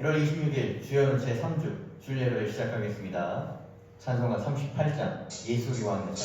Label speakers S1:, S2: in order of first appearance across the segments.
S1: 1월 26일 주여는 제3주 주일예배를 시작하겠습니다. 찬송가 38장 예수 요한을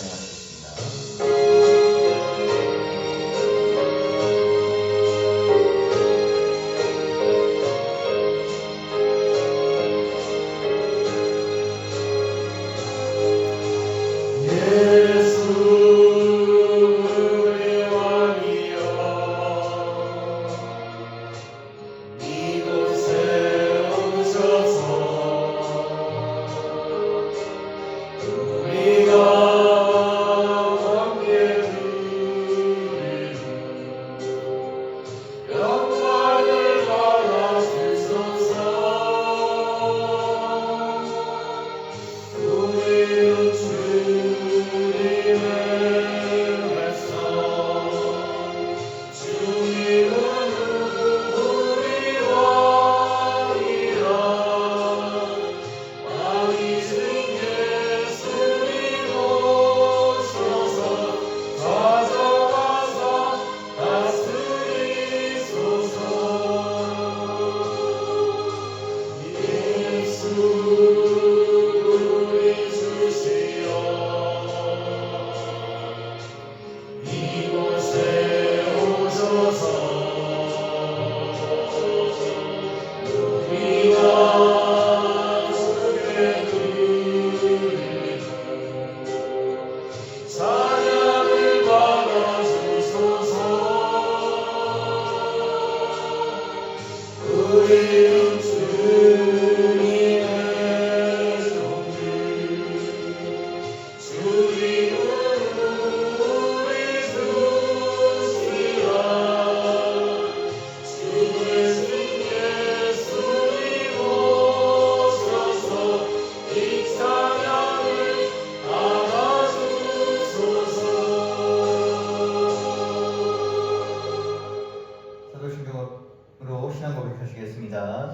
S1: 찬양하시겠습니다.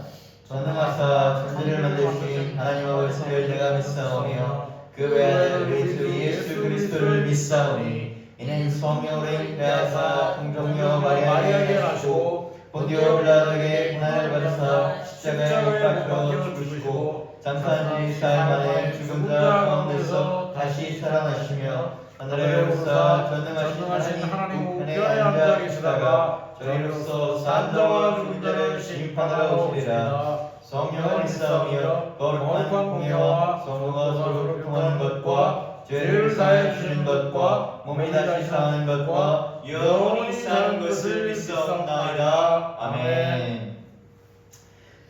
S1: 전능하사 천지를 만드신 하나님 아버지를 내가 믿사오며 그 외아들 우리 주 예수 그리스도를 믿사오니 이는 성령으로 잉태하사 동정녀 마리아에게 나시고 본디오 빌라도에게 고난을 받으사 십자가에 못 박혀 죽으시고 잠깐 4일 만에 죽은 자 가운데서 다시 살아나시며 하늘에 오르사 전능하신 하나님 우편에 앉아 계시다가 저희로서 산자와 죽은 자를 심판하러 오시리라. 성령을 믿사오며 거룩한 공예와 성도가 서로 통하는 것과 죄를 사해 주시는 것과 몸이 다시 사는 것과 영원히 사는 것을 믿사옵나이다. 아멘.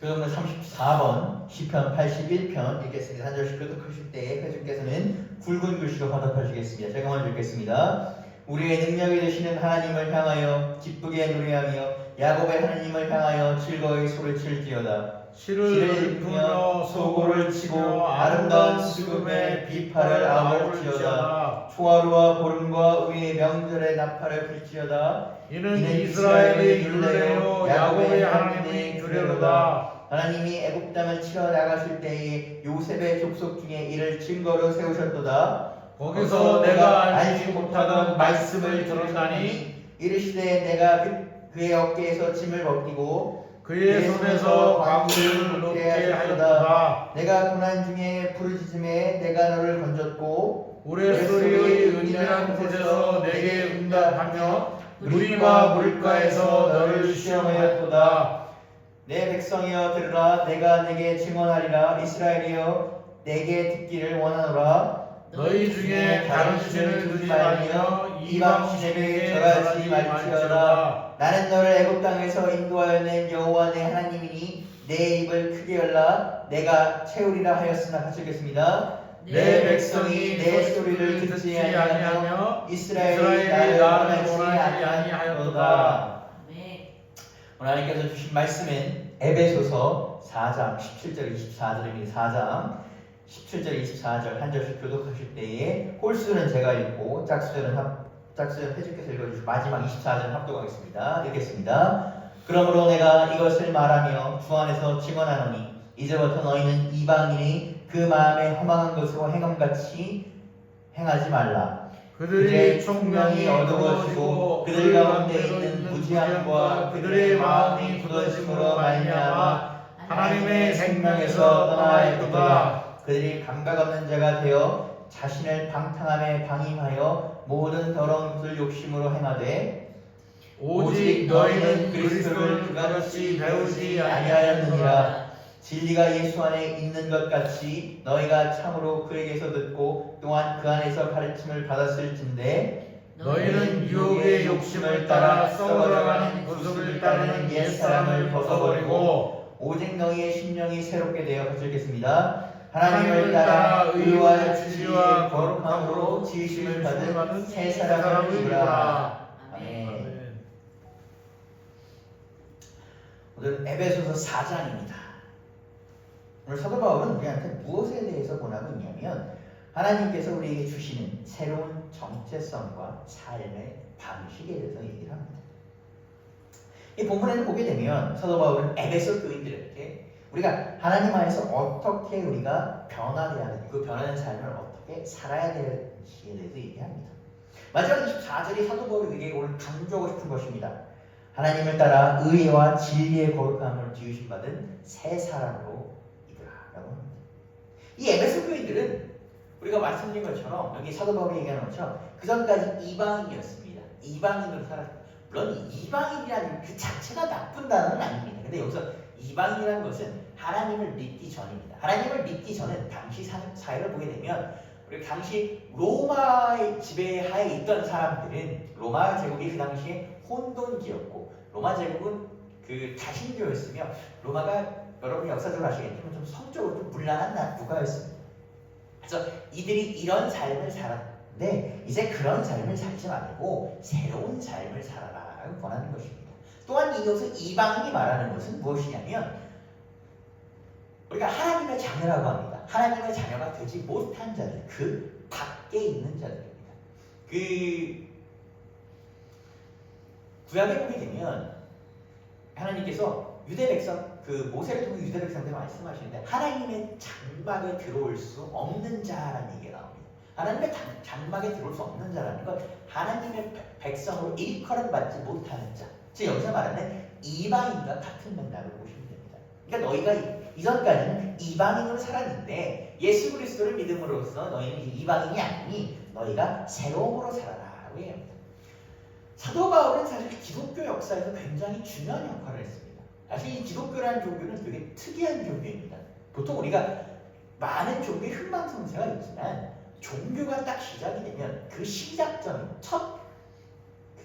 S1: 교독문 34번 시편 81편 읽겠습니다. 한 절씩 교독하실 때에 회중께서는 굵은 글씨로 화답하시겠습니다. 제가 먼저 읽겠습니다. 우리의 능력이 되시는 하나님을 향하여 기쁘게 노래하며 야곱의 하나님을 향하여 즐거이 소리칠지어다. 실을 읊으며 소고를 치고 아름다운 수금에 비파를 아울지어다. 초하루와 보름과 의의 명절에 나팔을 불지어다.
S2: 이는 이스라엘의 율례요 야곱의 하나님의 규례로다.
S1: 하나님이 애굽 땅을 치러 나가실 때에 요셉의 족속 중에 이를 증거로 세우셨도다.
S2: 거기서 내가 알지 못하던 말씀을 들었나니
S1: 이르시되 내가 그의 어깨에서 짐을 벗기고
S2: 그의 손에서 광주를 놓게 하였도다.
S1: 내가 고난 중에 부르짖음에 내가 너를 건졌고
S2: 우레소리의 은밀한 곳에서 내게 응답하며 무리와 물가에서 너를 시험하였도다.
S1: 내 백성이여 들으라. 내가 내게 증언하리라. 이스라엘이여 내게 듣기를 원하노라.
S2: 너희 중에 다른 신을 두지 말며 이방 신에게 절하지 말지어다.
S1: 나는 너를 애굽 땅에서 인도하여 낸 여호와 내 하나님이니 내 입을 크게 열라. 내가 채우리라 하였으나 같이 읽겠습니다.
S2: 내 백성이
S1: 내 소리를 듣지 아니하며 이스라엘이
S2: 나를
S1: 나를
S2: 원하지 아니하였도다.
S1: 오늘 하나님께서 주신 말씀은 에베소서 4장 17절 24절입니다. 4장 17절 24절 한 절씩 교독하실 때에 홀수는 제가 읽고 짝수는 회주께서 읽어주시고 마지막 24절은 합독하겠습니다. 읽겠습니다. 그러므로 내가 이것을 말하며 주 안에서 증언하노니 이제부터 너희는 이방인이 그 마음에 허망한 것으로 행함같이 행하지 말라. 그들의 총명이 어두워지고 그들 가운데 있는 무지함과 그들의 마음이 굳어짐으로 말미암아
S2: 하나님의 생명에서 떠나 있도다.
S1: 그들이 감각 없는 자가 되어 자신을 방탕함에 방임하여 모든 더러운 것을 욕심으로 행하되
S2: 오직 너희는 그리스도를 그같이 배우지 아니하였느니라.
S1: 진리가 예수 안에 있는 것 같이 너희가 참으로 그에게서 듣고 또한 그 안에서 가르침을 받았을진데
S2: 너희는 유혹의 욕심을 따라 썩어가는 구속을 따르는 옛사람을 벗어버리고
S1: 오직 너희의 심령이 새롭게 되어 거칠겠습니다. 하나님을 따라 의와 진리와 거룩함으로 지으심을 받은 새 사람을 입으라. 아멘. 오늘 에베소서 4장입니다. 오늘 사도 바울은 우리한테 무엇에 대해서 권하고 있냐면 하나님께서 우리에게 주시는 새로운 정체성과 삶의 방식에 대해서 얘기를 합니다. 이 본문에는 보게 되면 사도 바울은 에베소 교인들에게 우리가 하나님 안에서 어떻게 우리가 변화되어야 하는지, 그 변화된 삶을 어떻게 살아야 되는지에 대해서 얘기합니다. 마지막 24절이 사도 바울에게 오늘 강조하고 싶은 것입니다. 하나님을 따라 의와 진리의 거룩함을 지으심 받은 새 사람으로 이더라라고 합니다. 이 에베소 교인들은 우리가 말씀드린 것처럼 여기 사도 바울이 얘기하는 것처럼 그 전까지 이방인이었습니다. 이방인으로 살았습니다. 물론 이방인이라는 그 자체가 나쁜 단어는 아닙니다. 근데 여기서 이방인이라는 것은 하나님을 믿기 전입니다. 하나님을 믿기 전에 당시 사회를 보게 되면 우리 당시 로마의 지배하에 있던 사람들은 로마 제국이 그 당시에 혼돈기였고 로마 제국은 그 다신교였으며 로마가 여러분이 역사적으로 아시겠지만 좀 성적으로 좀 문란한 국가였습니다. 그래서 이들이 이런 삶을 살았는데 이제 그런 삶을 살지 말고 새로운 삶을 살아라라고 권하는 것입니다. 또한 이것은 이방인이 말하는 것은 무엇이냐면 우리가 하나님의 자녀라고 합니다. 하나님의 자녀가 되지 못한 자들, 그 밖에 있는 자들입니다. 그 구약에 보게 되면 하나님께서 유대 백성, 그 모세를 통해 유대 백성들 말씀하시는데 하나님의 장막에 들어올 수 없는 자라는 얘기가 나옵니다. 하나님의 장막에 들어올 수 없는 자라는 건 하나님의 백성으로 일컬음 받지 못하는 자. 즉 여기서 말하는 이방인과 같은 맥락을 보시면 됩니다. 그러니까 너희가 이전까지는 이방인으로 살았는데 예수 그리스도를 믿음으로써 너희는 이방인이 아니니 너희가 새로움으로 살아라라고 얘기합니다. 사도 바울은 사실 기독교 역사에서 굉장히 중요한 역할을 했습니다. 사실 이 기독교라는 종교는 되게 특이한 종교입니다. 보통 우리가 많은 종교의 흥망성쇠가 있지만 종교가 딱 시작이 되면 그 시작점, 첫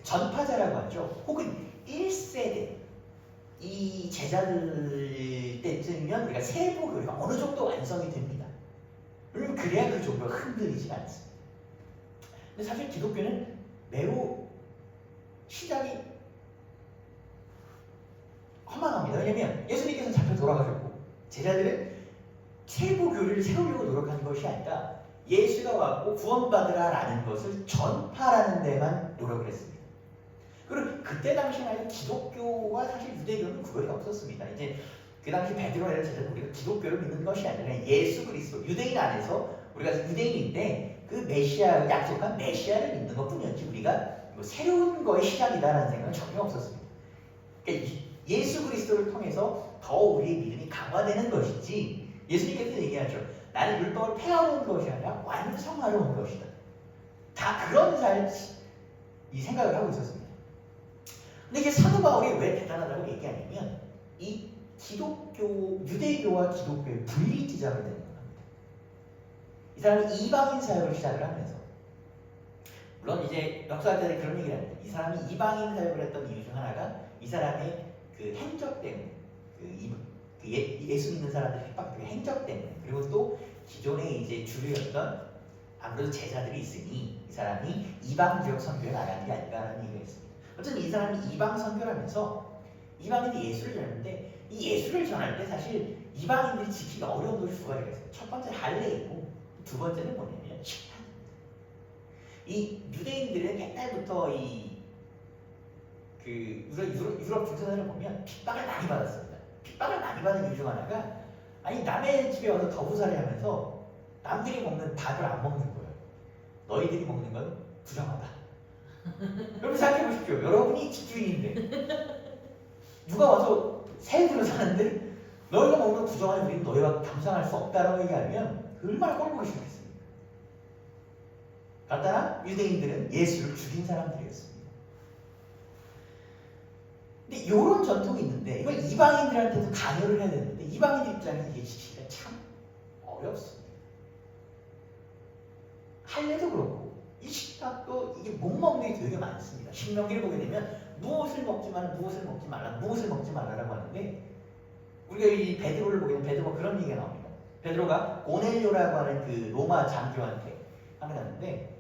S1: 전파자라고 하죠. 혹은 1세대 이 제자들 때쯤이면 우리가 세부 교리가 어느 정도 완성이 됩니다. 그러면 그래야 그 종교가 흔들리지 않습니다. 근데 사실 기독교는 매우 시작이 허망합니다. 왜냐하면 예수님께서 잡혀 돌아가셨고 제자들은 세부 교리를 세우려고 노력한 것이 아니라 예수가 왔고 구원받으라라는 것을 전파하는 데만 노력을 했습니다. 그리고 그때 당시만 해도 기독교와 사실 유대교는 구별이 없었습니다. 이제 그 당시 베드로라는 제자는 우리가 기독교를 믿는 것이 아니라 예수 그리스도, 유대인 안에서 우리가 유대인인데 그 메시아, 약속한 메시아를 믿는 것뿐이었지 우리가 뭐 새로운 거의 시작이다라는 생각은 전혀 없었습니다. 그러니까 예수 그리스도를 통해서 더 우리의 믿음이 강화되는 것이지 예수님께서 얘기하죠. 나는 율법을 폐하러 온 것이 아니라 완성하러 온 것이다. 다 그런 이 생각을 하고 있었습니다. 근데 이게 사도 바울이 왜 대단하다고 얘기하냐면 이 기독교, 유대교와 기독교의 분리지점이 되는 겁니다. 이 사람이 이방인 사역을 시작을 하면서 물론 이제 역사학자들이 그런 얘기를 합니다. 이 사람이 이방인 사역을 했던 이유 중 하나가 이 사람의 그 행적 때문에 예수 믿는 사람들 핍박의 행적 때문에 그리고 또 기존에 이제 주류였던 아무래도 제자들이 있으니 이 사람이 이방 지역 선교에 나간 게 아닌가라는 얘기가 있습니다. 어쨌든 이 사람이 이방 선교를 하면서 이방인들이 예수를 전하는데 이 예수를 전할 때 사실 이방인들이 지키기 어려운 것이 두 가지가 있어요. 첫 번째는 할례이고 두 번째는 뭐냐면 식판. 이 유대인들은 옛날부터 유럽 중세사를 보면 핍박을 많이 받았습니다. 핍박을 많이 받은 이유 중 하나가 아니 남의 집에 와서 더부살이 하면서 남들이 먹는 밥을 안 먹는 거예요. 너희들이 먹는 건 부정하다. 여러분 생각해 보십시오. 여러분이 집주인인데 누가 와서 새 집에 사는데 너희가 먹는 부정한 우리는 너희가 감상할 수 없다라고 얘기하면 얼마나 꼴보기 싫겠습니까? 간단한 유대인들은 예수를 죽인 사람들이었습니다. 근데 이런 전통이 있는데 이걸 이방인들한테도 강요를 해야 되는데 이방인들 입장에서 이게 지키기가 참 어렵습니다. 할례도 그렇고 이 식탁도 이게 못 먹는 게 되게 많습니다. 신명기를 보게 되면 무엇을 먹지 말라, 무엇을 먹지 말라, 무엇을 먹지 말라라고 하는데 우리가 이 베드로를 보게 되면 베드로가 그런 얘기가 나옵니다. 베드로가 고넬료라고 하는 그 로마 장교한테 하는데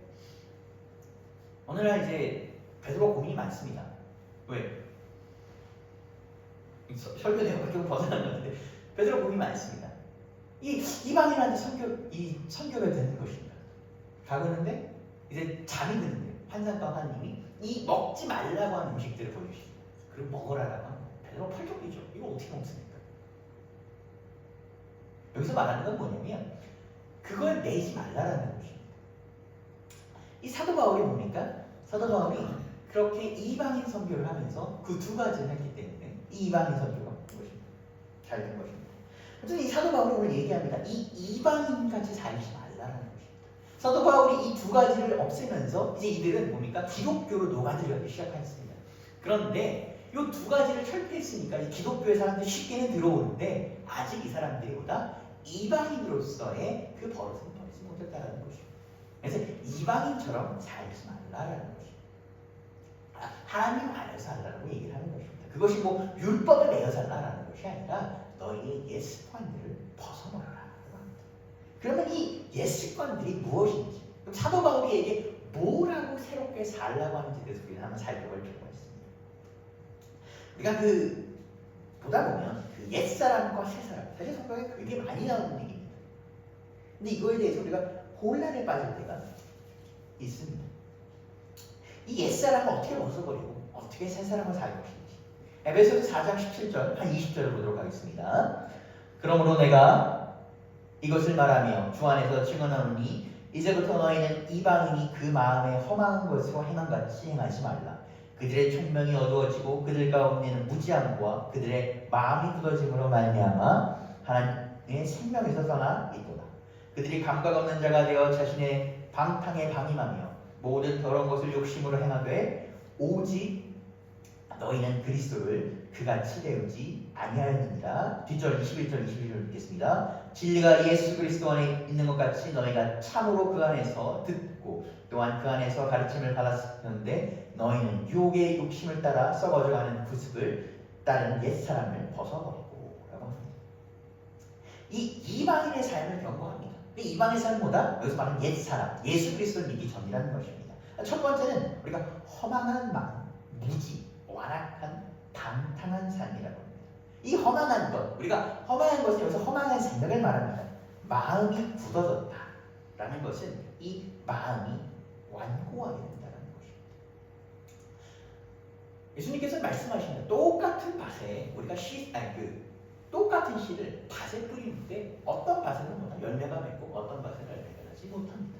S1: 오늘날 이제 베드로가 고민이 많습니다. 왜? 설교 내용을 좀 벗어난 건데 베드로 고민이 많습니다. 이 이방인한테 선교를 듣는 것입니다. 가보는데 이제 잠이 드는데 환상과 하나님이 이 먹지 말라고 하는 음식들을 보여주십니다. 그리고 먹으라라고 하는 베드로 펄쩍이죠. 이거 어떻게 먹습니까? 여기서 말하는 건 뭐냐면 그걸 내지 말라라는 것입니다. 이 사도 바울이 뭡니까? 사도 바울이 그렇게 이방인 선교를 하면서 그 두 가지를 했기 때문에 이 이방인 선교가 무엇입니까? 잘 된 것입니다. 어쨌든 이 사도 바울이 오늘 얘기합니다. 이 이방인같이 살지 말라라는 것입니다. 사도 바울이 이 두 가지를 없애면서 이제 이들은 뭡니까? 기독교로 녹아들기 시작했습니다. 그런데 이 두 가지를 철폐했으니까 이 기독교의 사람들이 쉽게는 들어오는데 아직 이 사람들이 보다 이방인으로서의 그 버릇은 버리지 못했다는 것입니다. 그래서 이방인처럼 살지 말라라는 것입니다. 하나님 안에서 살라고 얘기를 하는 것입니다. 그것이 뭐 율법을 내어 살라라는 것이 아니라 너희의 옛 습관들을 벗어버려라. 그러면 이 옛 습관들이 무엇인지 그럼 사도 바울이에게 뭐라고 새롭게 살라고 하는지에 대해서 우리는 한번 살펴볼 필요가 있습니다. 우리가 보다 보면 그 옛사람과 새사람 사실 성경에 되게 많이 나오는 얘기입니다. 근데 이거에 대해서 우리가 혼란에 빠질 때가 있습니다. 이 옛사람을 어떻게 벗어버리고 어떻게 새사람을 살 것인지 에베소서 4장 17절 한 20절을 보도록 하겠습니다. 그러므로 내가 이것을 말하며 주 안에서 증언하노니 이제부터 너희는 이방인이 그 마음에 험한 것으로 행함같이 행하지 말라. 그들의 총명이 어두워지고 그들 가운데는 무지함과 그들의 마음이 굳어짐으로 말미암아 하나님의 생명에서 떠나 있도다. 그들이 감각 없는 자가 되어 자신의 방탕에 방임하며 모든 더러운 것을 욕심으로 행하되 오직 너희는 그리스도를 그같이 배우지 아니하였느니라. 뒷절 21절 22절 읽겠습니다. 진리가 예수 그리스도 안에 있는 것 같이 너희가 참으로 그 안에서 듣고 또한 그 안에서 가르침을 받았었는데 너희는 유혹의 욕심을 따라 썩어져가는 구습을 따른 옛사람을 벗어버리고 라고 합니다. 이 이방인의 삶을 경고합니다. 이방인의 삶보다 여기서 말하는 옛사람, 예수 그리스도를 믿기 전이라는 것입니다. 첫 번째는 우리가 허망한 마음, 무지, 완악한 방탕한 삶이라고 합니다. 이 험한 것, 우리가 험한 것은 여기서 험한 생각을 말합니다. 마음이 굳어졌다라는 것은 이 마음이 완고하게 된다는 것입니다. 예수님께서 말씀하십니다. 똑같은 밭에 우리가 똑같은 씨를 밭에 뿌리는데 어떤 밭에는 뭐다 열매가 맺고 어떤 밭에는 열매가 나지 못합니다.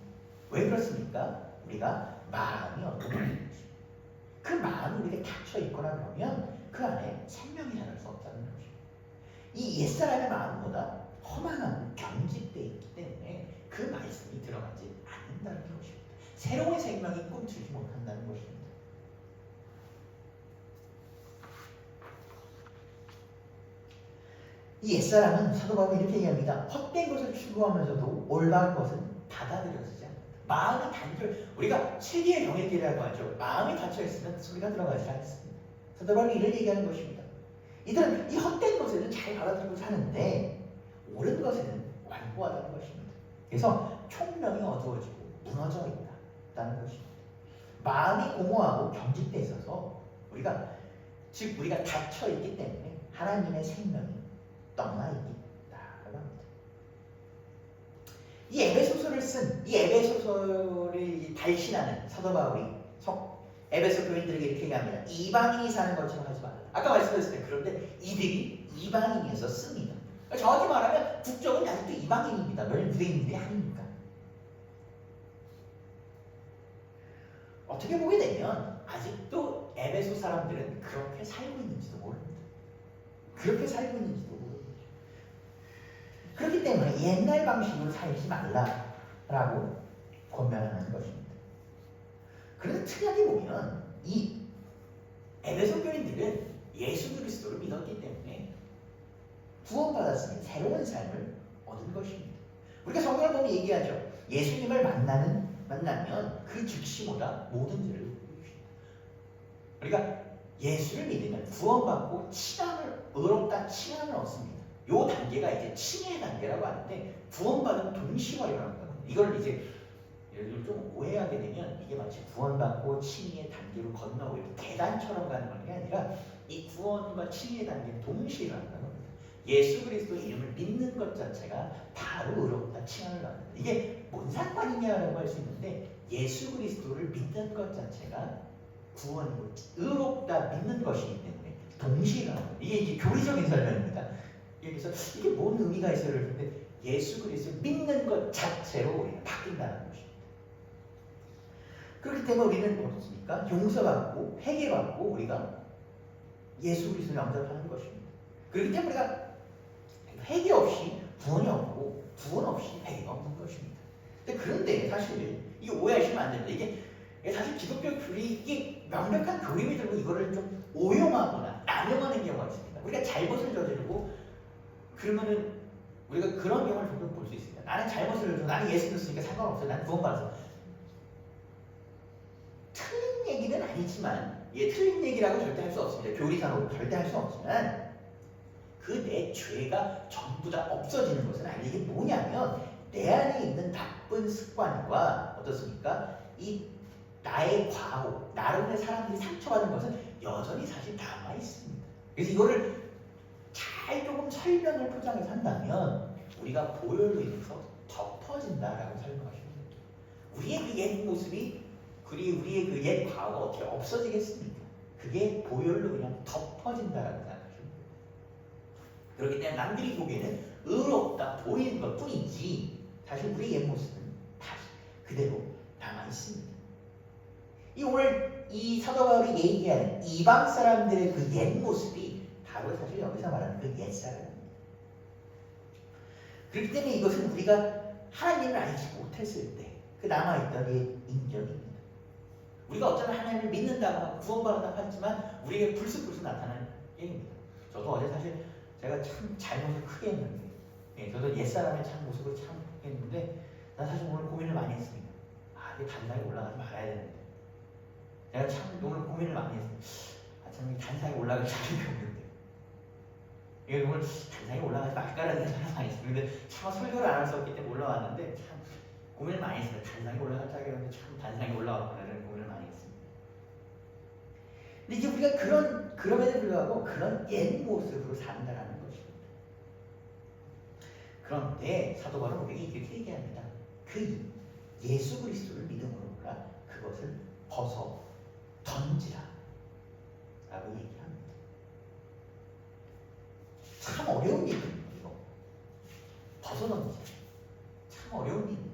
S1: 왜 그렇습니까? 우리가 마음이 어떤 것입니다. 그 마음이 우리에게 닫혀 있거나 그러면 그 안에 생명이 자랄 수 없다는 것입니다. 이 옛사람의 마음보다 허망함은 경직되어 있기 때문에 그 말씀이 들어가지 않는다는 것입니다. 새로운 생명이 꿈추지 못한다는 것입니다. 이 옛사람은 사도 바울이 이렇게 얘기합니다. 헛된 것을 추구하면서도 올바른 것은 받아들여지지 않는다. 마음이 우리가 세계의 경외길이라고 하죠. 마음이 닫혀있으면 소리가 들어가지 않습니다. 사도 바울이 이를 얘기하는 것입니다. 이들은 이 헛된 것에는 잘 받아들이고 사는데 옳은 것에는 완고하다는 것입니다. 그래서 총명이 어두워지고 무너져 있다는 것입니다. 마음이 공허하고 경직되어 있어서 우리가 닫혀있기 때문에 하나님의 생명이 떠나 있다라고 합니다. 이 에베소서를 쓴 이 에베소서를 발신하는 사도 바울이 에베소 교인들에게 이렇게 얘기합니다. 이방인이 사는 것처럼 하지 말라. 아까 말씀드렸을 때 그런데 이들이 이방인이어서 씁니다. 정확히 말하면 국적은 아직도 이방인입니다. 너희는 유대인들이 아닙니까? 어떻게 보게 되면 아직도 에베소 사람들은 그렇게 살고 있는지도 모릅니다. 그렇게 살고 있는지도 모릅니다. 그렇기 때문에 옛날 방식으로 살지 말라라고 권면하는 것입니다. 그런데 특이하게 보면 이 에베소 교인들은 예수 그리스도를 믿었기 때문에 구원받았으니 새로운 삶을 얻은 것입니다. 우리가 성경을 보면 얘기하죠. 예수님을 만나면 그 즉시보다 모든 죄를 회개합니다. 우리가 예수를 믿으면 구원받고 의롭다 칭함을 얻습니다. 요 단계가 이제 칭의 단계라고 하는데 구원받은 동시화라고 합니다. 이걸 이제 예를 들어 좀 오해하게 되면 이게 마치 구원받고 칭의의 단계로 건너고 이렇게 계단처럼 가는 게 아니라 이 구원과 칭의의 단계는 동시에 가는 겁니다. 예수 그리스도의 이름을 믿는 것 자체가 바로 의롭다 칭함을 받는다. 이게 뭔 상관이냐라고 할 수 있는데 예수 그리스도를 믿는 것 자체가 구원이고 의롭다 믿는 것이기 때문에 동시에 가는 거예요. 이게 교리적인 설명입니다. 여기서 이게 뭔 의미가 있어요? 그런데 예수 그리스도를 믿는 것 자체로 우리가 바뀐다는 것입니다. 그렇기 때문에 우리는 어떻습니까? 용서받고 회개받고 우리가 예수 그리스도를 영접하는 것입니다. 그렇기 때문에 우리가 회개 없이 구원이 없고 구원 없이 회개가 없는 것입니다. 그런데 사실 이게 오해하시면 안 됩니다. 이게 사실 기독교 교리 명백한 교림이 들고 이거를 좀 오용하거나 남용하는 경우가 있습니다. 우리가 잘못을 저지르고 그러면은 우리가 그런 경우를 종종 볼 수 있습니다. 나는 잘못을 저지르고 나는 예수 믿었으니까 상관없어요. 나는 구원받았어. 틀린 얘기는 아니지만 틀린 얘기라고 절대 할 수 없습니다. 교리상으로 절대 할 수 없지만 그 내 죄가 전부 다 없어지는 것은 아니에요. 이게 뭐냐면 내 안에 있는 나쁜 습관과 어떻습니까? 이 나의 과오, 나로 인해 사람들이 상처받은 것은 여전히 사실 남아 있습니다. 그래서 이거를 잘 조금 설명을 포장해서 한다면 우리가 보혈로 인해서 덮어진다라고 설명하십니다. 우리의 그 옛 모습이 우리의 그 옛 과오가 어떻게 없어지겠습니까? 그게 보혈로 그냥 덮어진다라고 생각하십니다. 그렇기 때문에 남들이 보기에는 의롭다 보이는 것 뿐이지 사실 우리의 옛 모습은 다시 그대로 남아 있습니다. 오늘 이 사도 바울이 얘기하는 이방 사람들의 그 옛 모습이 바로 사실 여기서 말하는 그 옛 사람입니다. 그렇기 때문에 이것은 우리가 하나님을 알지 못했을 때 그 남아있던 옛 인격입니다. 우리가 어쩌면 하나님을 믿는다고 구원받았다고 하지만 우리에게 불쑥불쑥 나타나는 얘기입니다. 저도 어제 사실 제가 참 잘못을 크게 했는데 저도 옛사람의 참 모습을 참 했는데 난 사실 오늘 고민을 많이 했습니다. 이게 단상에 올라가지 말아야 되는데 내가 참 오늘 고민을 많이 했습니다. 참 단상에 올라갈 자격이 없는데 이게 오늘 단상에 올라가지 말까라는 생각을 많이 했습니다. 근데 참 설교를 안 할 수 없기 때문에 올라왔는데 참 고민을 많이 했습니다. 단상에 올라갈 자격이 없는데 참 단상에 올라왔구나라는 고민을 많이 했습니다. 근데 이제 우리가 그럼에도 불구하고 그런 옛 모습으로 산다라는 것입니다. 그런데 사도 바울은 우리에게 이렇게 얘기합니다. 그 예수 그리스도를 믿음으로가 그것을 벗어 던지라 라고 얘기합니다. 참 어려운 얘기입니다. 이거 벗어 던지라 참 어려운 얘기입니다.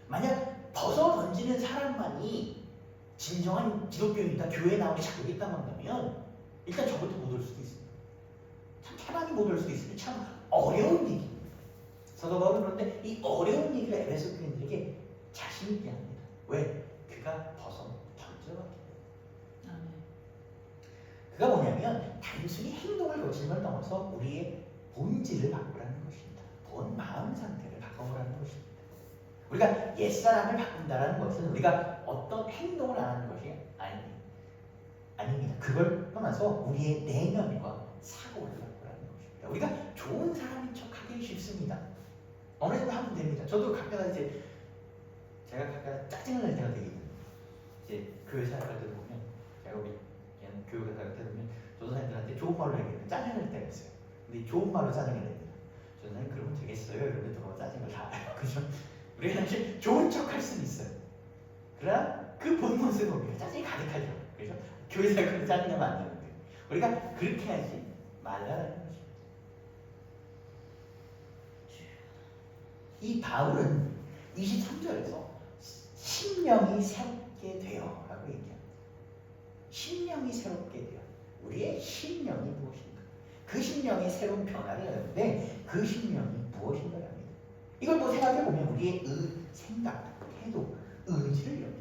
S1: 만약 벗어 던지는 사람만이 진정한 기독교인이다, 교회에 나오기 자격이 있다고 한다면 일단 저것도 못 올 수도 있습니다. 참 편하게 못 올 수도 있습니다. 참 어려운 얘기입니다. 사도 바울은 그런데 이 어려운 얘기를 에베소 교인들에게 자신 있게 합니다. 왜? 그가 벗어 던져봤기 때문에. 그가 뭐냐면 단순히 행동을 거치는 걸 넘어서 우리의 본질을 바꾸라는 것입니다. 본 마음 상태를 바꿔보라는 것입니다. 우리가 옛사람을 바꾼다는 것은 우리가 어떤 행동을 안 하는 것이 아닙니다. 그걸 떠나서 우리의 내면과 사고를 바꾸라는 것입니다. 우리가 좋은 사람인 척하기 싫습니다. 어느 정도 하면 됩니다. 저도 가끔 제가 가끔 짜증을 낼 때가 되거든요. 이제 교회 생활할 때도 보면 제가 우리 교회 생활할 때 보면 조선사님들한테 좋은 말로 얘기해요. 짜증을 낼 때가 있어요. 근데 좋은 말로 짜증을 냅니다. 조선사님 그러면 되겠어요? 이러면 들어가 짜증을 다 알아요. 그죠? 우리가 사실 좋은 척 할 수는 있어요. 그러나 그 본 모습은 우리가 짜증이 가득하죠. 그래서 교회에서 그런 짜증내면 안 되는데 우리가 그렇게 하지 말라는 것입니다. 이 바울은 23절에서 심령이 새롭게 되어 라고 얘기합니다. 심령이 새롭게 되어. 우리의 심령이 무엇인가?
S3: 그 심령이 새로운 변화를 여는데 그 심령이 무엇인가 합니다. 이걸 뭐 생각해보면 우리의 생각, 태도, 의지를 이렇게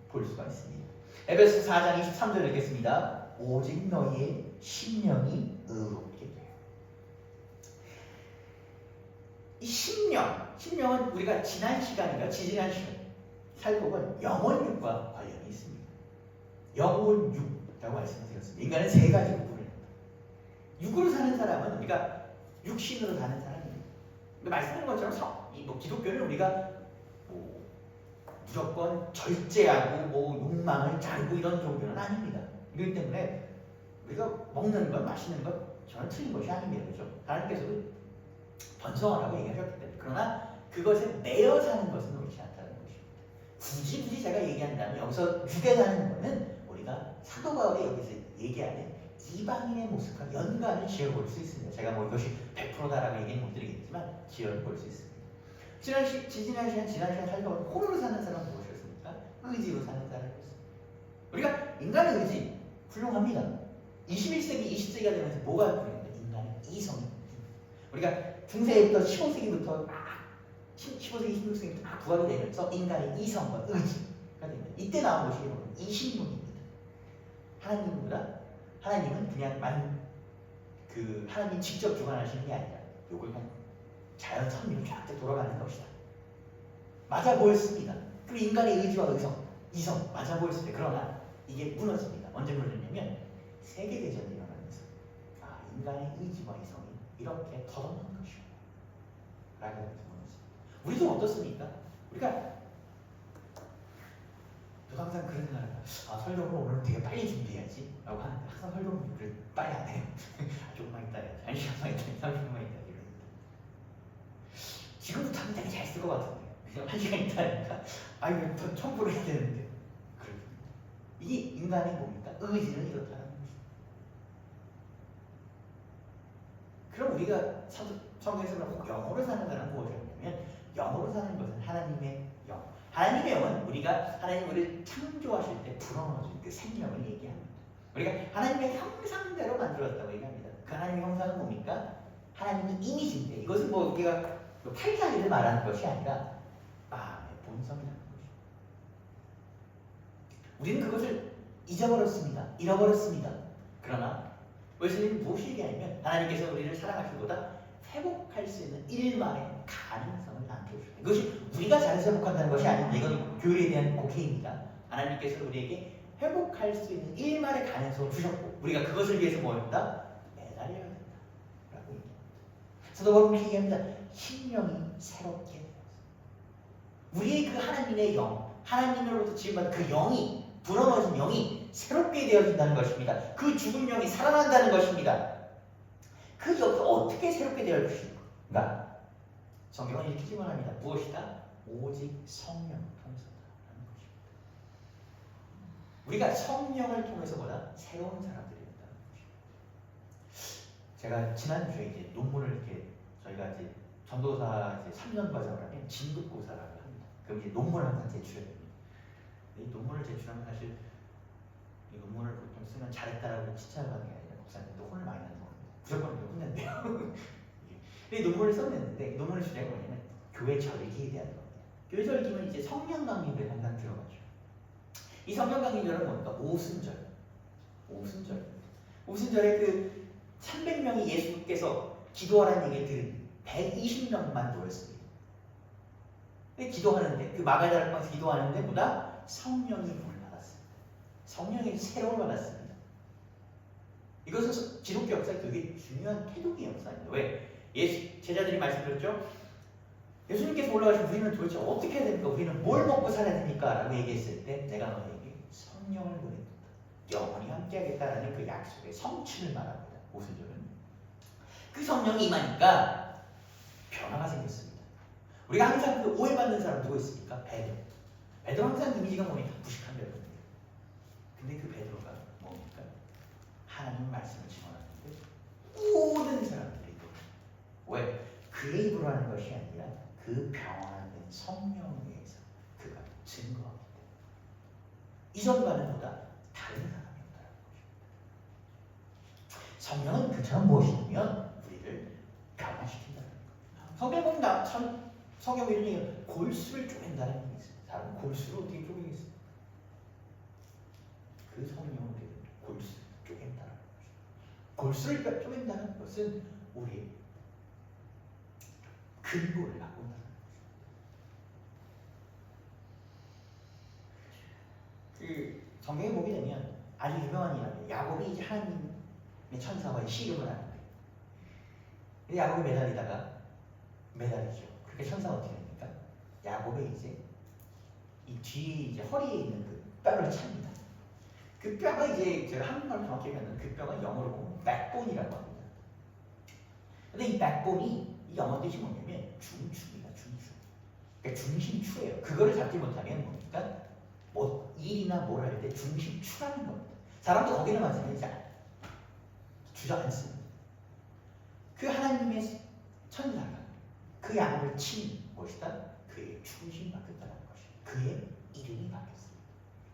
S3: 볼 수가 있습니다. 에베소 4장 23절 읽겠습니다. 오직 너희의 심령이 의롭게 돼요. 이 심령은 우리가 지난 시간인가 지지난 시간 살펴본 영혼육과 관련이 있습니다. 영혼육이라고 말씀드렸습니다. 인간은 세 가지로 분류합니다. 육으로 사는 사람은 우리가 육신으로 사는 사람입니다. 말씀하신 것처럼 뭐 기독교는 우리가 뭐 무조건 절제하고 뭐 욕망을 자르고 이런 종교는 아닙니다. 그렇기 때문에 우리가 먹는 것, 마시는 것 저는 틀린 것이 아닙니다. 그렇죠? 하나님께서도 번성하라고 얘기하셨기 때문에. 그러나 그것에 매여 사는 것은 옳지 않다는 것입니다. 굳이 제가 얘기한다면 여기서 육에 사는 것은 우리가 사도 바울이 여기서 얘기하는 이방인의 모습과 연관을 지어볼 수 있습니다. 제가 뭐 이것이 100%다라고 얘기는 못 드리겠지만 지어볼 수 있습니다. 지난 시간 살펴본 호로로 사는 사람은 무엇이었습니까? 의지로 사는 사람이었습니다. 우리가 인간의 의지 훌륭합니다. 21세기, 20세기가 되면서 뭐가 훌륭합니다? 인간의 이성이. 우리가 중세부터 15세기부터 15세기, 16세기부터 부활이 되면서 인간의 이성과 의지가 됩니다. 이때 나온 것이 이신론입니다. 하나님은 그냥 하나님 직접 주관하시는 게 아니라 요걸 그냥 자연 섭리로 쫙 돌아가는 것이다. 맞아 보였습니다. 그리고 인간의 의지와 이성 맞아 보였습니다. 그러나 이게 무너집니다. 언제 무너지냐면 세계대전이 일어나면서 인간의 의지와 이성이 이렇게 덧없는 것이구나 라고 무너집니다. 우리도 어떻습니까? 우리가 저도 항상 그런 생각을 설교를 오늘 되게 빨리 준비해야지 라고 하는데 항상 설교를 빨리 안 해요. 조금만 있다 해야지. 1시간만 있다, 30분만 있다 이러는데 지금부터 하면 되게 잘 쓸 것 같은데 그냥 1시간 있다 하니까 이거 더 첨부를 해야 되는데 그렇습니다. 이게 인간의 뭡니까? 의지는 이렇다는 것입니다. 그럼 우리가 성경에서 꼭 영으로 사는 사람은 무엇이었냐면 영으로 사는 것은 하나님의 영. 하나님의 영은 우리가 하나님 우리를 창조하실 때 불어넣어준 그 생명을 얘기합니다. 우리가 하나님의 형상대로 만들어졌다고 얘기합니다. 그 하나님의 형상은 뭡니까? 하나님의 이미지인데 이것은 뭐 우리가 팔자기를 말하는 것이 아니라 마음의 본성이라는 것입니다. 우리는 그것을 잃어버렸습니다. 그러나 웨슬리는 무엇이 얘기하냐면 하나님께서 우리를 사랑하시보다 회복할 수 있는 일만의 가능성을 남겨주셨다. 이것이 우리가 잘해서 회복한다는 것이 아닙니다. 이건 교회에 대한 곡해입니다. 하나님께서 우리에게 회복할 수 있는 일만의 가능성을 주셨고 우리가 그것을 위해서 뭐였다? 매달려야 된다 라고 얘기합니다. 사도 바울은 얘기합니다. 심령이 새롭게 되었습니다. 우리의 그 하나님의 영, 하나님으로부터 지음받은 그 영이 불어넣어진 영이 새롭게 되어진다는 것입니다. 그 죽은 영이 살아난다는 것입니다. 그 영이 어떻게 새롭게 되어 주신가? 성경은 이렇게 질문합니다. 무엇이다? 오직 성령을 통해서다라는 것입니다. 우리가 성령을 통해서보다 새로운 사람들이 된다는 것입니다. 제가 지난주에 이제 논문을 저희가 이제 전도사 3년 과정을 하면 진급고사라고 합니다. 그럼 이제 논문을 항상 제출해야 됩니다. 이 논문을 제출하면 사실 이 논문을 보통 쓰면 잘했다라고 칭찬받는 게 아니라 목사님도 혼을 많이 내는 겁니다. 무조건 혼낸대요. 이 논문을 써냈는데 이 논문의 주제가 뭐냐면 교회 절기에 대한 겁니다. 교회 절기는 이제 성령 강림을 항상 들어가죠. 이 성령 강림절은 뭡니까? 오순절에 그 300명이 예수께서 기도하라는 얘기를 들은 120명만 모였습니다. 근데 기도하는데 그 마가다락방에서 기도하는데 보다 성령이 불을 받았습니다. 성령의 새로움을 받았습니다. 이것은 기독교 역사에 되게 중요한 태도의 역사입니다. 왜? 제자들이 말씀드렸죠? 예수님께서 올라가신 우리는 도대체 어떻게 해야 됩니까? 우리는 뭘 먹고 살아야 됩니까? 라고 얘기했을 때 내가 너에게 성령을 보내준다. 영원히 함께하겠다라는 그 약속의 성취를 말합니다. 오순절은. 그 성령이 임하니까 변화가 생겼습니다. 우리가 항상 그 오해받는 사람 누구 있습니까? 베드로 항상 이미지가 뭡니까? 무식한 베드로입니다. 근데 그 베드로가 뭡니까? 하나님 말씀을 증언하는데 모든 사람들이 왜? 그의 입으로 하는 것이 아니라 그 평안한 성령에 의해서 그가 증거하기 때문에 이전과는 보다 다른 사람이었다는 것입니다. 성령은 그처럼 무엇이냐면 우리를 변화시킨다는 거예요. 성경 보면 성경 이런 얘기예요. 골수를 쪼갠다는 얘기 있어요. 사람 골수를 어떻게 쪼개겠어요? 그 성령은 우리를 골수를 쪼갠다는 거죠. 골수를 쪼갠다는 것은 우리의 근본을 바꾼다는 거죠. 그 성경에 보게 되면 아주 유명한 일화예요. 야곱이 이제 하나님의 천사와의 씨름을 하는데 야곱이 매달리죠. 그렇게 천사가 어떻게 됩니까? 야곱의 이제 이 뒤에 이제 허리에 있는 그 뼈를 찹니다. 그 뼈가 이제 제가 한국말로 정확히 얘기하면 그 뼈가 영어로 보면 백본이라고 합니다. 근데 이 백본이 이 영어 뜻이 뭐냐면 중추입니다. 중추. 그러니까 중심추예요. 그거를 잡지 못하면 뭡니까? 뭐 일이나 뭘 할 때 중심추라는 겁니다. 사람도 거기를 만지지 주저앉습니다. 그 하나님의 천사가 그 야곱을 친 것이다. 그의 중심이 바뀌었다는 것이 그의 이름이 바뀌었습니다.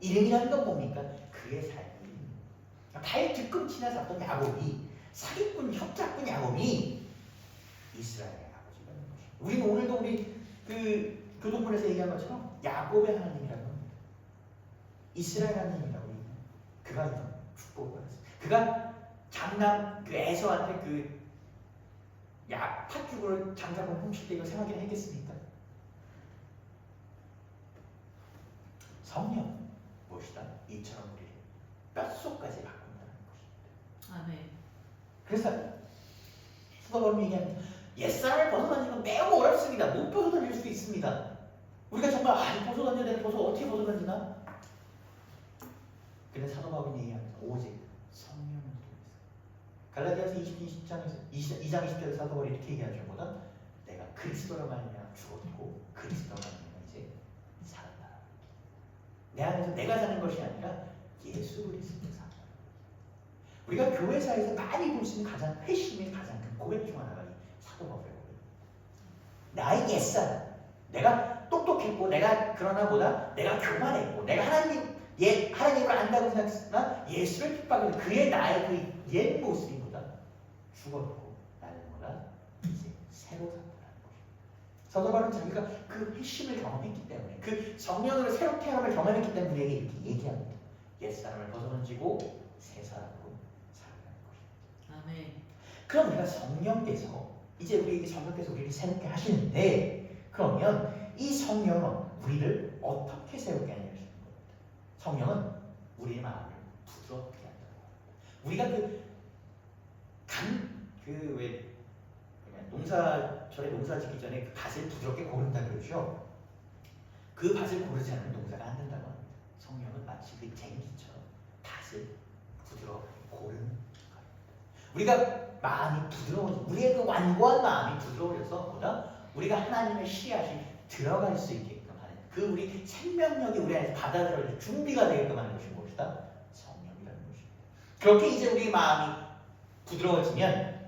S3: 이름이라는 건 뭡니까? 그의 삶의 이름입니다. 발 뒤꿈치나 잡던 야곱이 사기꾼 협작꾼 야곱이 이스라엘의 아버지가 되는 것입니다. 우리는 오늘도 우리 그 교동문에서 얘기한 것처럼 야곱의 하나님이라는 겁니다. 이스라엘 하나님이라고 얘기해요. 그가 이런 축복을 받았습니다. 그가 장남 그 에서한테 그 팥죽을 장작을 훔칠 때 이거 생각이나 했겠습니까? 성령 무엇이다? 이처럼 우리를 뼛속까지 바꾼다는 것입니다.
S4: 아멘.
S3: 그래서 수도 바울이 얘기합니다. 옛사람을 벗어나는 건 매우 어렵습니다. 못 벗어던질 수 있습니다. 우리가 정말 벗어던져야 되는 벗어 어떻게 벗어던지나? 근데 사도 바울이 얘기합니다. 오직 성령을 통해서. 갈라디아서 2장 20절에 사도 바울이 이렇게 얘기하죠. 뭐다? 내가 그리스도로 말미암아 죽었고 그리스도로 말미암아 이제 살았다. 내 안에서 내가 사는 것이 아니라 예수 그리스도가 산다. 우리가 교회사에서 많이 볼 수 있는 가장 회심의 가장 큰 고백 중 하나가 이 사도 바울의 고백. 나의 옛사람, 내가 똑똑했고 내가 그러나 보다 내가 교만했고 내가 하나님을 안다고 생각했으나 예수를 핍박하는 그의 나의 그 옛 모습이 보다 죽었고 나는 보다 이제 새로 샀다는 것입니다. 사도 바울은 자기가 그 회심을 경험했기 때문에 그 성령으로 새롭게 태어남을 경험했기 때문에 우리에게 이렇게 얘기합니다. 옛사람을 벗어던지고 새 사람으로 살아가는 것입니다.
S4: 아멘.
S3: 그럼 우리가 성령께서 이제 우리 성령께서 우리를 새롭게 하시는데 그러면 이 성령은 우리를 어떻게 새롭게 하냐 하시는 겁니다. 성령은 우리의 마음을 부드럽게 한다고 합니다. 우리가 농사철에 농사 짓기 전에 그 밭을 부드럽게 고른다 그러죠. 그 밭을 고르지 않으면 농사가 안 된다고 합니다. 성령은 마치 그 쟁기처럼 밭을 부드럽게 고르는 겁니다. 우리가 마음이 부드러워져, 우리의 그 완고한 마음이 부드러워져서 보다 우리가 하나님의 씨앗이 들어갈 수 있게끔 하는 그 우리 생명력이 우리 안에서 받아들여질 준비가 되게끔 하는 것이 무엇이다? 성령이라는 것입니다. 그렇게 이제 우리 마음이 부드러워지면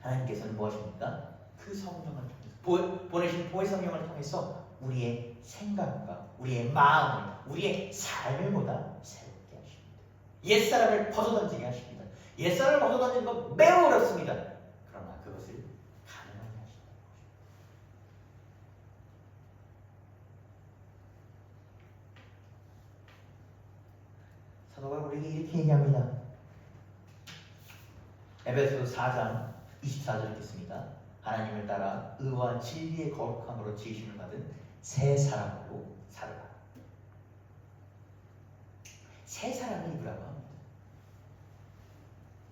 S3: 하나님께서는 무엇입니까? 그 성령을 통해서 보내신 보혜 성령을 통해서 우리의 생각과 우리의 마음을 우리의 삶을 보다 새롭게 하십니다. 옛사람을 벗어던지게 하십니다. 옛사람을 벗어던지는 건 매우 어렵습니다. 그러나 그것을 가능하게 하신다는 것입니다. 사도 바울이 우리에게 이렇게 얘기합니다. 에베소서 4장 24절 읽겠습니다. 하나님을 따라 의와 진리의 거룩함으로 지으심을 받은 새 사람으로 살아라. 새 사람을 입으라고 합니다.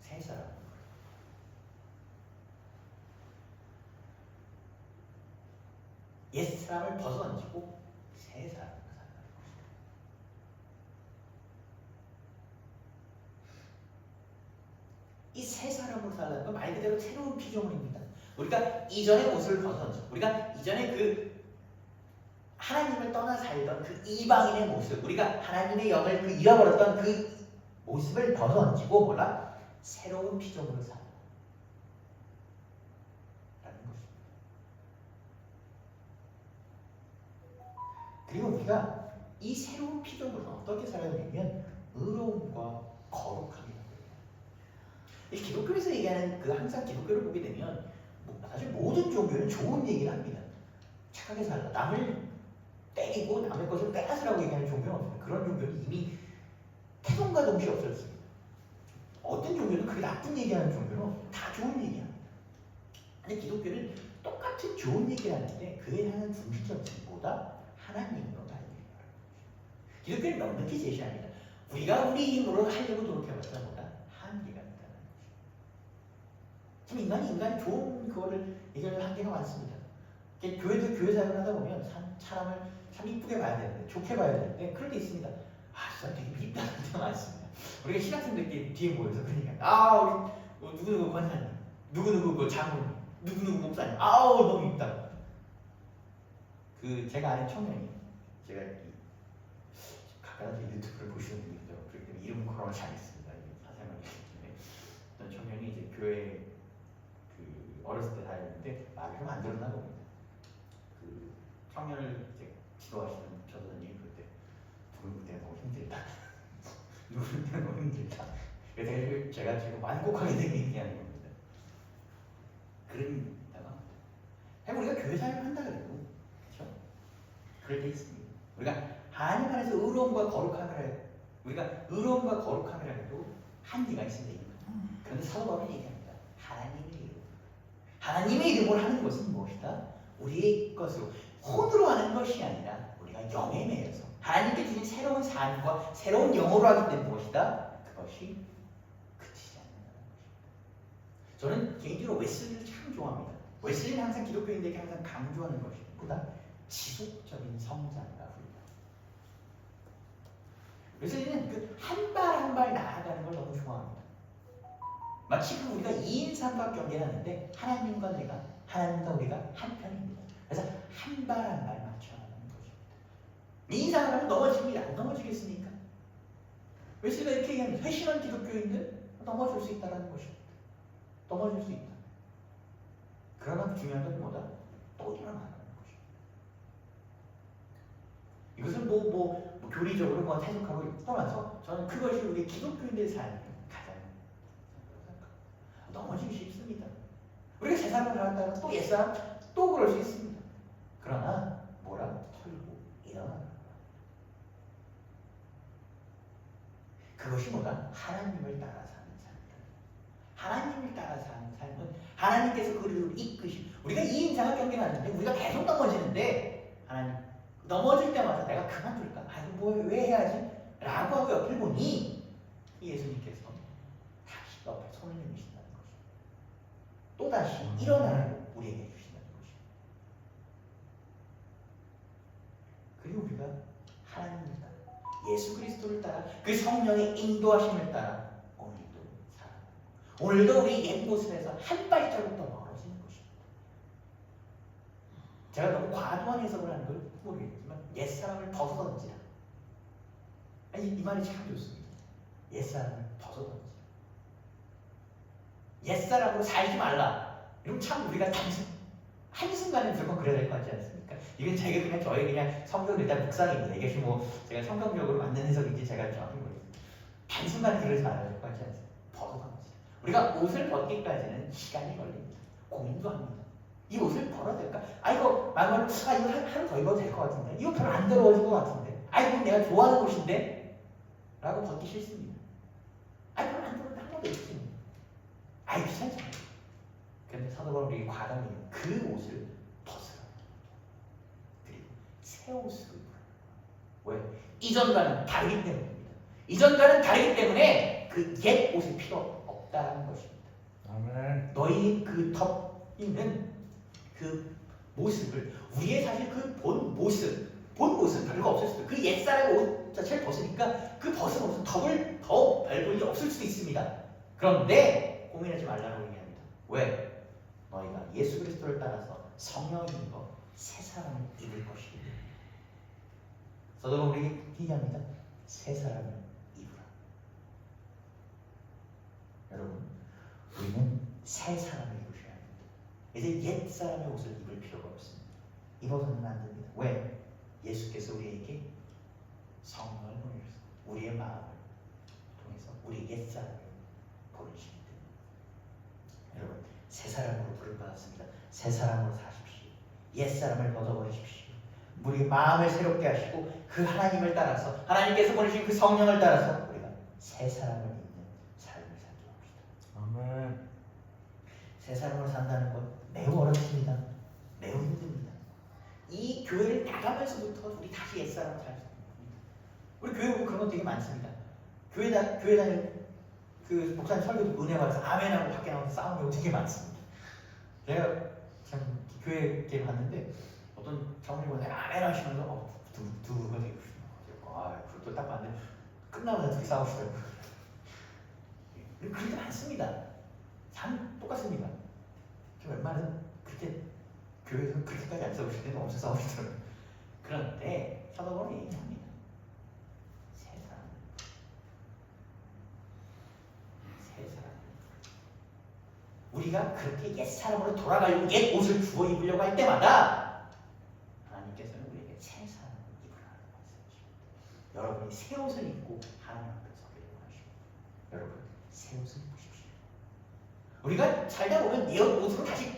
S3: 새 사람. 옛 사람을 벗어던지고 새 사람으로 살아가는 것입니다. 이 새 사람으로 살라는 건 말 그대로 새로운 피조물입니다. 우리가 이전의 모습을 벗어던지고 우리가 이전에 그 하나님을 떠나 살던 그 이방인의 모습, 우리가 하나님의 영을 그 잃어버렸던 그 모습을 벗어던지고 뭐라? 새로운 피조물을 살라는 것입니다. 그리고 우리가 이 새로운 피조물을 어떻게 살아야 되냐면 의로움과 거룩함이라고 해요. 이 기독교에서 얘기하는 그 항상 기독교를 보게 되면 사실 모든 종교는 좋은 얘기를 합니다. 착하게 살라. 남을 때리고 남의 것을 빼앗으라고 얘기하는 종교는 없습니다. 그런 종교는 이미 태동과 동시에 없어졌습니다. 어떤 종교는 그게 나쁜 얘기하는 종교는 다 좋은 얘기합니다. 근데 기독교는 똑같은 좋은 얘기를 하는데 그에 하는 중심점이 뭐다? 하나님으로 가야 됩니다. 기독교는 넉넉히 제시합니다. 우리가 우리 힘으로 하려고 노력해봤자 뭐다? 한계가 있다는 것이죠. 참 인간이 좋은 그거를 해결할 한계가 많습니다. 교회 사역을 하다 보면 사람을 참 이쁘게 봐야 되는데, 좋게 봐야 되는데 그럴 때 있습니다. 진짜 되게 밉다는 때가 많습니다. 우리가 신학생들끼리 뒤에 모여서 그러니까 우리 누구누구 권사님, 누구누구 그 장로님, 누구누구 목사님, 너무 밉다. 제가 아는 청년이, 제가 가까이서 유튜브를 보시는 분이죠. 그렇기 때문에 이름 거론을 하겠습니다. 사생활 때문에 어떤 청년이 이제 교회 어렸을 때 다녔는데 마음이 좀 안 들었나 봅니다. 청년을 이제 지도하시는 전도사님이 그때 누구 때가 너무 힘들다. 누구 때가 너무 힘들다. 그래서 제가 지금 완곡하게 되게 얘기하는 겁니다. 그러다가 우리가 교회 사역을 한다 그래도 그렇죠? 그럴 때 있습니다. 우리가 하나님 안에서 의로움과 거룩함이라 해도 한계가 있습니다. 그런데 사도 바울은 얘기합니다. 하나님의 이름으로 하는 것은 무엇이다? 우리의 것으로 혼으로 하는 것이 아니라 우리가 영에 매여서 하나님께 주신 새로운 삶과 새로운 영으로 하기 때문에 무엇이다? 그것이 그치지 않는다는 것입니다. 저는 개인적으로 웨슬리를 참 좋아합니다. 웨슬리는 항상 기독교인들에게 항상 강조하는 것이 보다 지속적인 성장이라 부릅니다. 웨슬리는 한 발 한 발 나아가는 걸 너무 좋아합니다. 마치 우리가 2인 삼각경기를 하는데 하나님과 우리가 한 편입니다. 그래서 한 발 한 발 맞춰나가는 것입니다. 2인 삼각하면 넘어집니다. 안 넘어지겠습니까? 웨슬리가 이렇게 얘기합니다. 회심한 기독교인들 넘어질 수 있다는 것입니다. 넘어질 수 있다. 그러나 중요한 건 뭐다? 또 일어나는 것입니다. 이것은 교리적으로 해석하고 떠나서 저는 그것이 우리 기독교인들의 삶의 가장 넘어지기 쉽습니다. 우리가 세상을 살았다가 또 옛사람 또 그럴 수 있습니다. 그러나 털고 일어나는 그것이 하나님을 따라 사는 삶이다. 하나님을 따라 사는 삶은 하나님께서 그를 이끄시. 우리가 2인 삼각경기를 하는데 우리가 계속 넘어지는데 하나님 넘어질 때마다 내가 그만둘까? 왜 해야지? 라고 하고 옆을 보니 예수님께서 다시 옆에 손을 내미신다는 것입니다. 또다시 일어나라고 우리에게 해주신다는 것입니다. 그리고 우리가 하나님을 따라 예수 그리스도를 따라 그 성령의 인도하심을 따라 오늘도 살아가고 오늘도 우리 옛 모습에서 한 발자국 더 멀어지는 것입니다. 제가 너무 과도한 해석을 하는 걸 모르겠지만 옛사람을 벗어던지라. 이 말이 참 좋습니다. 옛사람을 벗어던지라. 옛사람으로 살지 말라. 이러면 참 우리가 한순간에 무조건 그래야 될 것 같지 않습니까? 이건 저의 그냥 성경을 일단 묵상입니다. 이게 제가 성경적으로 맞는 해석인지 제가 정확히 모르겠습니다. 단순간에 그러지 말아야 될 것 같지 않습니까? 벗어던지라. 우리가 옷을 벗기까지는 시간이 걸립니다. 고민도 합니다. 이 옷을 벌어야 될까? 이거 하루 더 입어도 될 것 같은데 이거 별로 안 더러워질 것 같은데 이건 내가 좋아하는 옷인데 라고 벗기 싫습니다. 별로 안 더러운데 한 번도 입습니다. 귀찮잖아요. 그런데 사도 바울이 과감히 그 옷을 벗으라. 그리고 새 옷을 입으라. 왜? 이전과는 다르기 때문입니다. 이전과는 다르기 때문에 그 옛 옷이 필요 없다는 것입니다.
S2: 아멘.
S3: 너희 덮 있는 그 모습을 우리의 사실 본 모습은 별거 없을 수도 있고 그 옛사람의 옷 자체를 벗으니까 그 벗은 옷은 더 별볼이 없을 수도 있습니다. 그런데 고민하지 말라고 얘기합니다. 왜? 너희가 예수 그리스도를 따라서 성령을 입어 새 사람을 입을 것이기 때문에. 사도 바울이 얘기합니다. 새 사람을 입으라. 여러분, 우리는 새 사람을 입으셔야 합니다. 이제 옛 사람의 옷을 입을 필요가 없습니다. 입어서는 안 됩니다. 왜? 예수께서 우리에게 성령을 보내셔서 우리의 마음을 통해서 우리 옛 사람을 보내시기 때문에. 여러분, 새 사람으로 부름받았습니다. 새 사람으로 사십시오. 옛사람을 벗어버리십시오. 우리 마음을 새롭게 하시고 그 하나님을 따라서 하나님께서 보내신 그 성령을 따라서 우리가 새 사람을 입는 삶을 살게 합시다.
S2: 아멘.
S3: 새 사람으로 산다는 건 매우 어렵습니다. 매우 힘듭니다. 이 교회를 나가면서부터 우리 다시 옛사람을 살 수 있습니다. 우리 교회 보면 그런 거 되게 많습니다. 교회 다닐 그 목사님 설교도 은혜 받아서 아멘하고 밖에 나와서 싸우는 경우 되게 많습니다. 내가 참 교회 때 봤는데 어떤 장로님이 아멘 하시면서 두가 되게 그것도 딱 봤는데 끝나고 둘이 싸우시더라고요. 그런 게 많습니다. 참 똑같습니다. 저 웬만해서 그렇게 교회에서 그렇게까지 안 싸우실 때는 엄청 싸우시더라고요. 그런데 사도바울은 얘기합니다. 새 사람. 우리가 그렇게 옛 사람으로 돌아가려고 옛 옷을 주워 입으려고 할 때마다 하나님께서는 우리에게 새 사람을 입으라는 말씀이십니다. 여러분이 새 옷을 입고 하나님 앞에 서기를 원하십니다. 여러분 새 옷을 입으십시오. 우리가 살다 보면 옛 옷으로 다시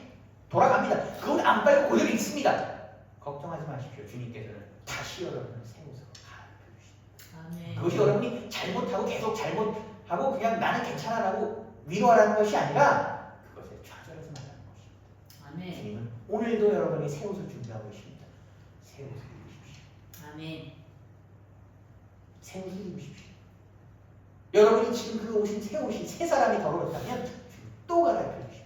S3: 돌아갑니다. 그건 안 빨고 그대로 있습니다. 걱정하지 마십시오. 주님께서는 다시 여러분을 새 옷으로 갈아입혀주십니다.
S4: 아멘.
S3: 그것이 여러분이 잘못하고 계속 잘못하고 그냥 나는 괜찮아라고 위로하라는 것이 아니라 그것에 좌절하지 말라는 것입니다.
S4: 아멘.
S3: 주님은 오늘도 여러분이 새 옷을 준비하고 계십니다. 새 옷을 입으십시오.
S4: 아멘.
S3: 새 옷을 입으십시오. 여러분이 지금 그 옷인 새 옷이 새 사람이 더러웠다면 주님 또 갈아입혀주십시오.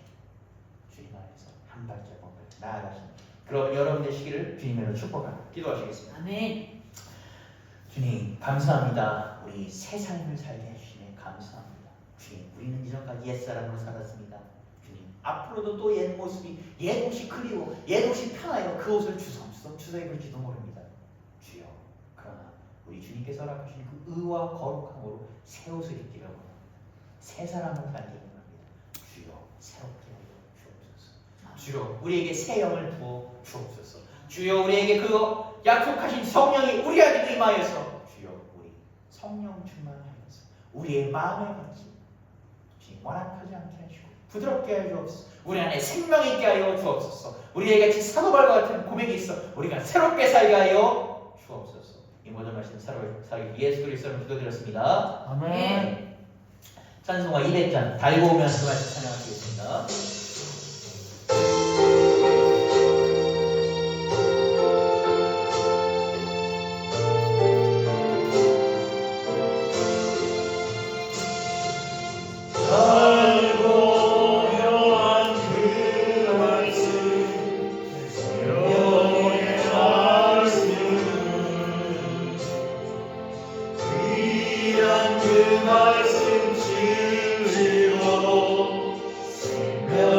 S3: 주님 안에서 한 발자국을 나아가시는 그런 여러분 되시기를 주님으로 축복하고 기도하시겠습니다.
S4: 아멘.
S3: 주님 감사합니다. 우리 새 삶을 살게 해주시네 감사합니다. 주님 우리는 이전까지 옛사람으로 살았습니다. 주님 앞으로도 또 옛 모습이 옛 옷이 그리워 옛 옷이 편하여 그 옷을 주섬주섬 주워 입을지도 모릅니다. 주여 그러나 우리 주님께서 허락하신 그 의와 거룩함으로 새 옷을 입기를 원합니다. 새 사람으로 살기를 원합니다. 주여 새롭게 하여 주옵소서. 주여 우리에게 새 영을 부어 주옵소서. 주여 우리에게 그 약속하신 성령이 우리에게 임하여서 주여 우리 성령 충만하여서 우리의 마음을 받지 완악하지 않게 하시고 부드럽게 하여 주옵소서. 우리 안에 생명 있게 하여 주옵소서. 우리에게 같이 사도발과 같은 고백이 있어 우리가 새롭게 살게 하여 주옵소서. 이 모든 말씀 살게 예수 그리스도로 기도드렸습니다.
S2: 아멘.
S3: 찬송가 200장 달고 오면서 말씀 찬양하시겠습니다.
S1: 그 말씀 진리로 생명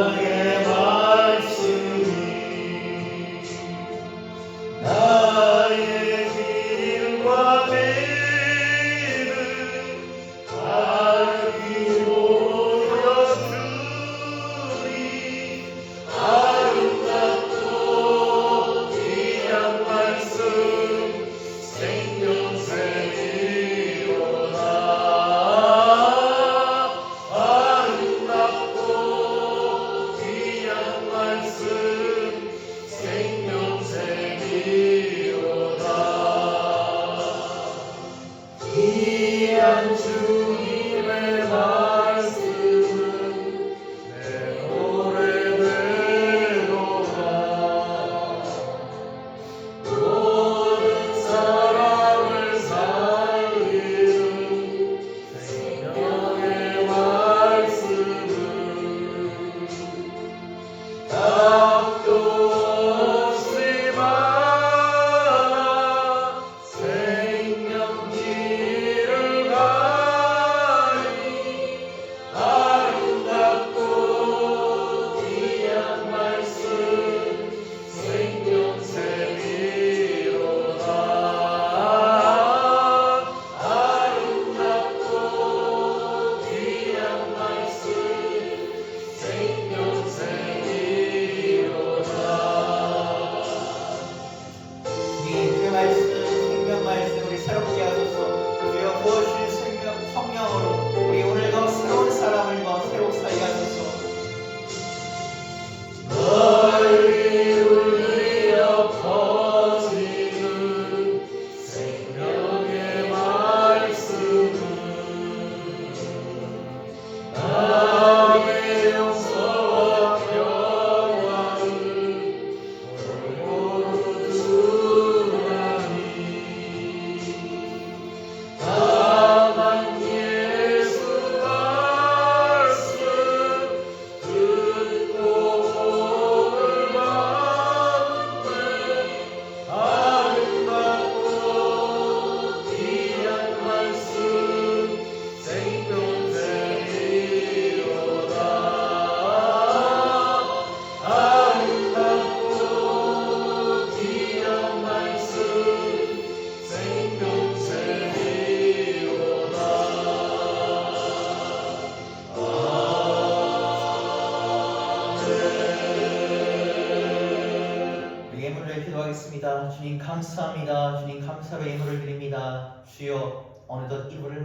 S1: 우리 예물을 기도하겠습니다. 주님 감사합니다. 주님 감사로 예물을 드립니다. 주여 어느덧 1월을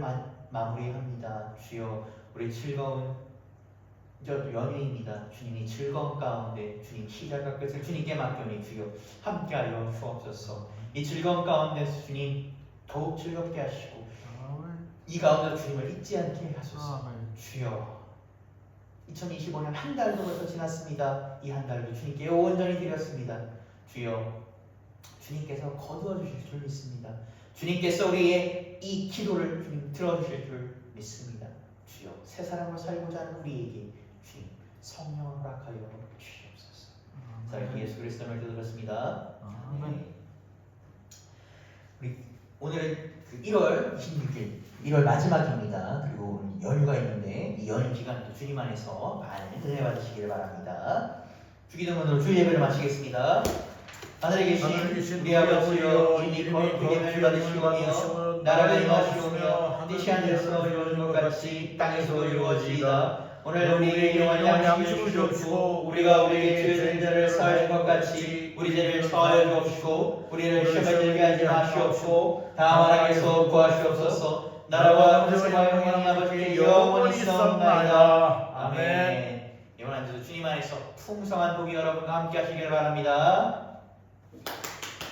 S1: 마무리합니다. 주여 우리 즐거운 연휴입니다. 주님이 즐거운 가운데 주님 시작과 끝을 주님께 맡겨니 주여 함께하여 주옵소서. 이 즐거운 가운데서 주님 더욱 즐겁게 하시고 이 가운데 주님을 잊지 않게 하소서. 주여 2025년 한 달도 벌써 지났습니다. 이 한 달도 주님께 온전히 드렸습니다. 주여 주님께서 거두어 주실 줄 믿습니다. 주님께서 우리의 이 기도를 주님 들어주실 줄 믿습니다. 주여 새 사람으로 살고자 하는 우리에게 주님 성령을 허락하여 주시옵소서. 자, 이렇게 예수 그리스도의 말씀 들었습니다. 우리 오늘은 그 1월 26일 1월 마지막입니다. 그리고 연휴가 있는데 이 연휴 기간도 주님 안에서 많이 은혜 받으시기를 바랍니다. 주기도문으로 주 예배를 마치겠습니다. 하늘에 계신 우리 아버지여, 이름이 거룩하게 받으시오며 나라가 임하시오며 뜻이 하늘에서 이루어진 것 같이 땅에서 이루어지이다. 오늘 우리에게 일용할 양식을 주옵시고 우리가 우리에게 죄진 자를 사하여 준 것 같이 우리 죄를 사하여 주옵시고 우리를 시험에 들게 하지 마시옵시고 다만 악에서 구하시옵소서. 나라와 권세와 영광이 아버지께 영원히 있사옵나이다. 아멘. 이번 한 주도 주님 안에서 풍성한 복이 여러분과 함께 하시길 바랍니다.